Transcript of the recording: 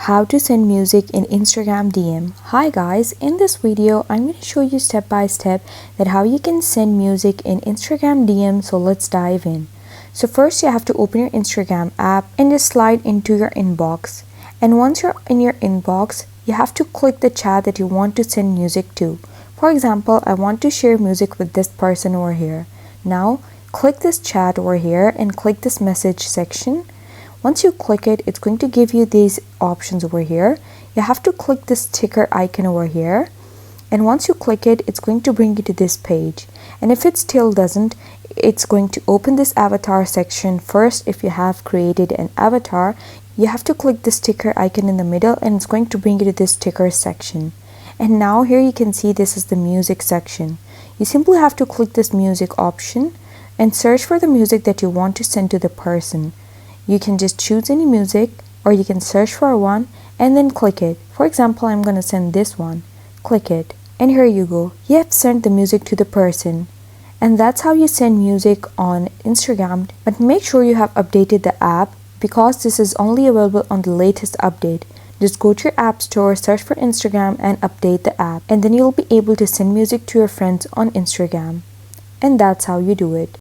How to send music in Instagram DM. Hi guys, in this video I'm going to show you step by step that how you can send music in Instagram DM. So let's dive in. So first you have to open your Instagram app and just slide into your inbox. And once you're in your inbox, you have to click the chat that you want to send music to. For example, I want to share music with this person over here. Now click this chat over here and click this message section. Once you click it, it's going to give you these options over here. You have to click this sticker icon over here. And once you click it, it's going to bring you to this page. And if it still doesn't, it's going to open this avatar section. First, if you have created an avatar, you have to click the sticker icon in the middle and it's going to bring you to this sticker section. And now here you can see this is the music section. You simply have to click this music option and search for the music that you want to send to the person. You can just choose any music or you can search for one and then click it. For example, I'm going to send this one. Click it. And here you go. You have sent the music to the person. And that's how you send music on Instagram. But make sure you have updated the app because this is only available on the latest update. Just go to your app store, search for Instagram and update the app. And then you'll be able to send music to your friends on Instagram. And that's how you do it.